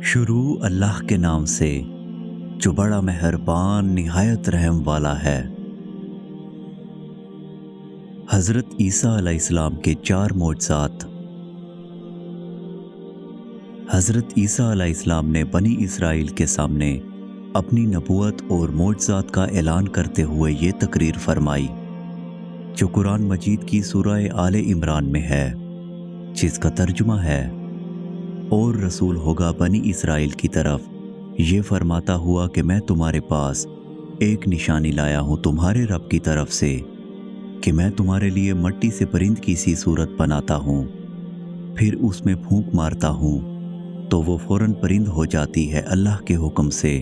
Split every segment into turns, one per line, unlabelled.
शुरू अल्लाह के नाम से जो बड़ा मेहरबान निहायत रहम वाला है। हज़रत ईसा अलैहिस्सलाम के 4 मोजज़ात। हज़रत ईसा अलैहिस्सलाम ने बनी इसराइल के सामने अपनी नबूवत और मोजज़ात का ऐलान करते हुए ये तकरीर फरमाई, जो कुरान मजीद की सूरह आले इमरान में है, जिसका तर्जुमा है, और रसूल होगा बनी इसराइल की तरफ ये फरमाता हुआ कि मैं तुम्हारे पास एक निशानी लाया हूँ तुम्हारे रब की तरफ से, कि मैं तुम्हारे लिए मट्टी से परिंद की सी सूरत बनाता हूँ, फिर उसमें फूंक मारता हूँ तो वो फौरन परिंद हो जाती है अल्लाह के हुक्म से,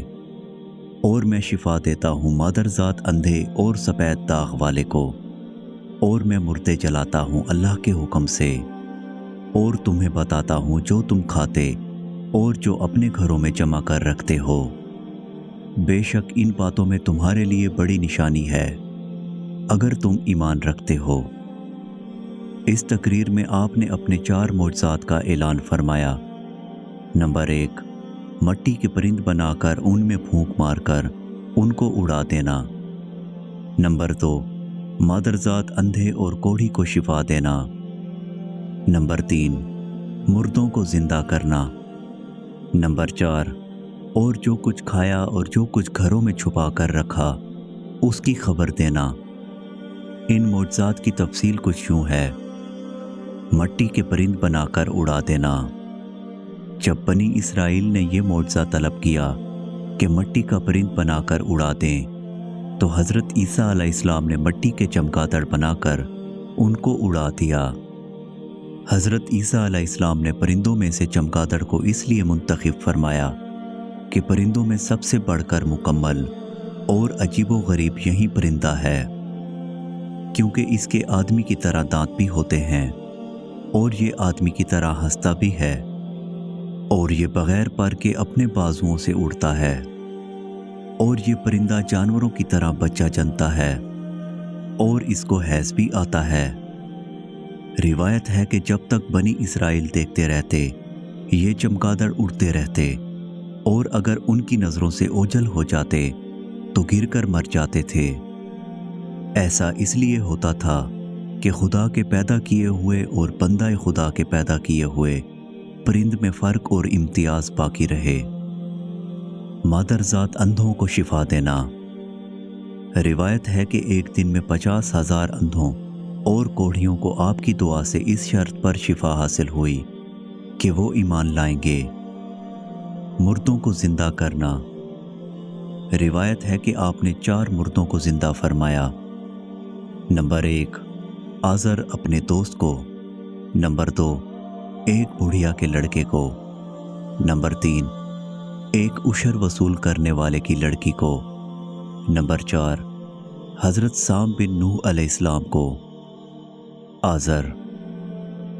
और मैं शिफा देता हूँ मादरजात अंधे और सफ़ेद दाग वाले को, और मैं मुर्दे जलाता हूँ अल्लाह के हुक्म से, और तुम्हें बताता हूँ जो तुम खाते और जो अपने घरों में जमा कर रखते हो। बेशक इन बातों में तुम्हारे लिए बड़ी निशानी है अगर तुम ईमान रखते हो। इस तकरीर में आपने अपने 4 मोजज़ात का ऐलान फरमाया। नंबर 1, मट्टी के परिंद बनाकर उनमें फूंक मारकर उनको उड़ा देना। नंबर 2, मादरजात अंधे और कोढ़ी को शिफा देना। नंबर 3, मुर्दों को जिंदा करना। नंबर 4, और जो कुछ खाया और जो कुछ घरों में छुपा कर रखा उसकी खबर देना। इन मोजज़ात की तफसील कुछ यूं है। मट्टी के परिंद बनाकर उड़ा देना। जब बनी इसराइल ने यह मोजज़ा तलब किया कि मट्टी का परिंद बनाकर उड़ा दें, तो हज़रत ईसा अलैहिस्सलाम ने मट्टी के चमगादड़ बनाकर उनको उड़ा दिया। हज़रत ईसा अलैहिस्सलाम ने परिंदों में से चमगादड़ को इसलिए मुंतखब फरमाया कि परिंदों में सबसे बढ़कर मुकम्मल और अजीबो गरीब यही परिंदा है, क्योंकि इसके आदमी की तरह दांत भी होते हैं और ये आदमी की तरह हंसता भी है, और ये बगैर पर के अपने बाजुओं से उड़ता है, और ये परिंदा जानवरों की तरह बच्चा जनता है और इसको हैज़ भी आता है। रिवायत है कि जब तक बनी इसराइल देखते रहते ये चमगादड़ उड़ते रहते, और अगर उनकी नज़रों से ओझल हो जाते तो गिरकर मर जाते थे। ऐसा इसलिए होता था कि खुदा के पैदा किए हुए और बंदा खुदा के पैदा किए हुए परिंद में फ़र्क और इम्तियाज़ बाकी रहे। मादरजात अंधों को शिफा देना। रिवायत है कि एक दिन में 50,000 अंधों और कोढ़ियों को आपकी दुआ से इस शर्त पर शिफा हासिल हुई कि वो ईमान लाएंगे। मुर्दों को जिंदा करना। रिवायत है कि आपने 4 मुर्दों को जिंदा फरमाया। नंबर 1, आज़र अपने दोस्त को। नंबर 2, एक बुढ़िया के लड़के को। नंबर 3, एक उशर वसूल करने वाले की लड़की को। नंबर 4, हज़रत साम बिन नूह अलैहिस्सलाम को। आज़र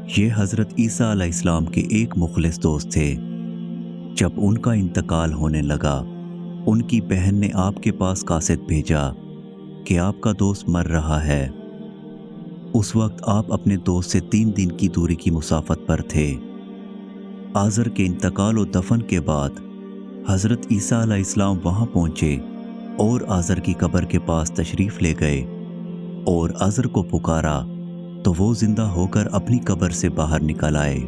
ये हज़रत ईसा अलैहिस्सलाम के एक मुखलिस दोस्त थे। जब उनका इंतकाल होने लगा, उनकी बहन ने आपके पास कासिद भेजा कि आपका दोस्त मर रहा है। उस वक्त आप अपने दोस्त से 3 दिन की दूरी की मुसाफत पर थे। आज़र के इंतकाल और दफन के बाद हज़रत ईसा अलैहिस्सलाम वहाँ पहुँचे और आज़र की कब्र के पास तशरीफ़ ले गए और आज़र को पुकारा तो वो जिंदा होकर अपनी कब्र से बाहर निकल आए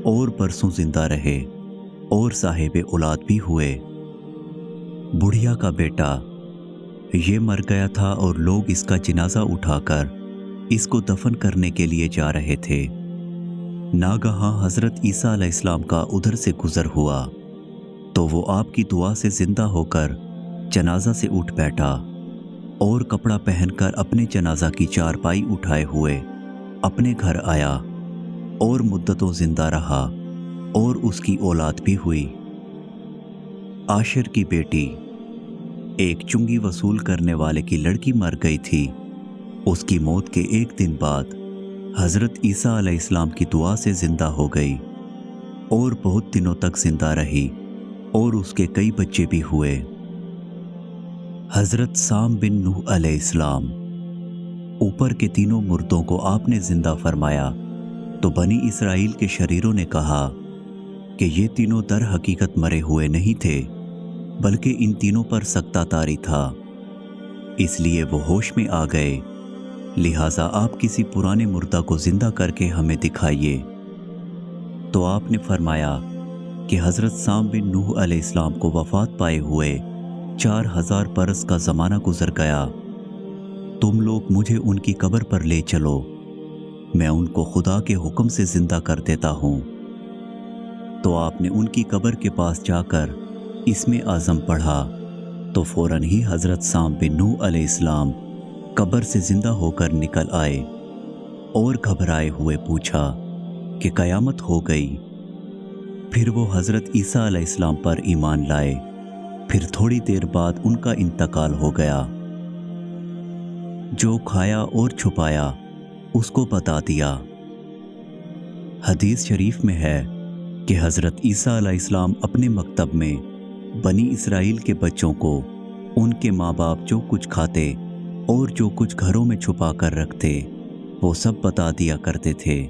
और बरसों जिंदा रहे और साहिब औलाद भी हुए। बुढ़िया का बेटा ये मर गया था और लोग इसका जनाजा उठाकर इसको दफन करने के लिए जा रहे थे। नागहां हज़रत ईसा अलैहिस्सलाम का उधर से गुजर हुआ तो वो आपकी दुआ से जिंदा होकर जनाजा से उठ बैठा और कपड़ा पहनकर अपने जनाजा की चारपाई उठाए हुए अपने घर आया और मुद्दतों जिंदा रहा और उसकी औलाद भी हुई। आशिर की बेटी, एक चुंगी वसूल करने वाले की लड़की मर गई थी। उसकी मौत के एक दिन बाद हज़रत ईसा अलैहिस्सलाम की दुआ से जिंदा हो गई और बहुत दिनों तक जिंदा रही और उसके कई बच्चे भी हुए। हज़रत साम बिन नूह अलैहिस्सलाम, ऊपर के तीनों मुर्दों को आपने जिंदा फरमाया तो बनी इसराइल के शरीरों ने कहा کہ یہ तीनों दर हकीकत मरे हुए नहीं थे, बल्कि इन तीनों पर सकता तारी था, इसलिए वो होश में आ गए। लिहाजा आप किसी पुराने मुर्दा को जिंदा करके हमें दिखाइए। तो आपने फरमाया कि हज़रत साम बिन नूह अलैहिस्सलाम को वफात पाए हुए 4000 बरस का ज़माना गुजर गया। तुम लोग मुझे उनकी कब्र पर ले चलो, मैं उनको खुदा के हुक्म से जिंदा कर देता हूँ। तो आपने उनकी कब्र के पास जाकर इसमें आज़म पढ़ा तो फ़ौरन ही हज़रत साम बिन नूह अलैहिस्सलाम कब्र से जिंदा होकर निकल आए और घबराए हुए पूछा कि क़यामत हो गई। फिर वो हज़रत ईसा अलैहिस्सलाम पर ईमान लाए। फिर थोड़ी देर बाद उनका इंतकाल हो गया। जो खाया और छुपाया उसको बता दिया। हदीस शरीफ में है कि हज़रत ईसा अलैहिस्सलाम अपने मकतब में बनी इसराइल के बच्चों को उनके माँ बाप जो कुछ खाते और जो कुछ घरों में छुपा कर रखते वो सब बता दिया करते थे।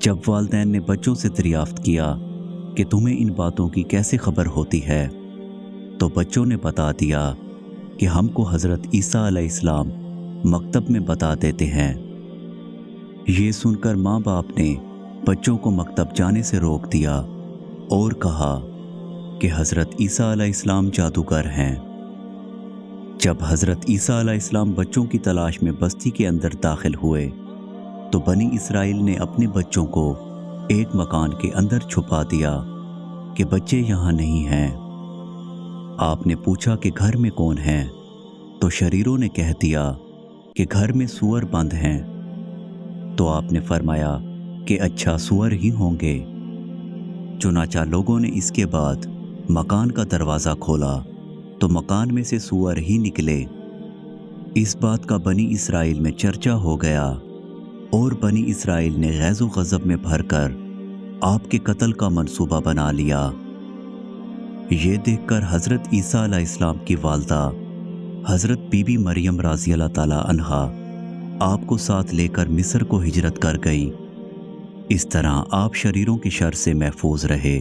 जब वालिदैन ने बच्चों से दरियाफ्त किया कि तुम्हें इन बातों की कैसे खबर होती है, तो बच्चों ने बता दिया कि हमको हज़रत ईसा अलैहिस्सलाम मकतब में बता देते हैं। ये सुनकर माँ बाप ने बच्चों को मकतब जाने से रोक दिया और कहा कि हज़रत ईसा अलैहिस्सलाम जादूगर हैं। जब हज़रत ईसा अलैहिस्सलाम बच्चों की तलाश में बस्ती के अंदर दाखिल हुए तो बनी इसराइल ने अपने बच्चों को एक मकान के अंदर छुपा दिया कि बच्चे यहाँ नहीं हैं। आपने पूछा कि घर में कौन है, तो शरीरों ने कह दिया कि घर में सूअर बंद हैं। तो आपने फरमाया कि अच्छा सूअर ही होंगे। चुनाचा लोगों ने इसके बाद मकान का दरवाज़ा खोला तो मकान में से सूअर ही निकले। इस बात का बनी इसराइल में चर्चा हो गया और बनी इसराइल ने गैज़ो गज़ब में भरकर आपके कत्ल का मंसूबा बना लिया। ये देखकर हज़रत ईसा अलैहिस्सलाम की वालदा हज़रत बीबी मरियम राज़ी अल्लाह ताला अन्हा आपको साथ लेकर मिस्र को हिजरत कर गई। इस तरह आप शरीरों की शर से महफूज रहे।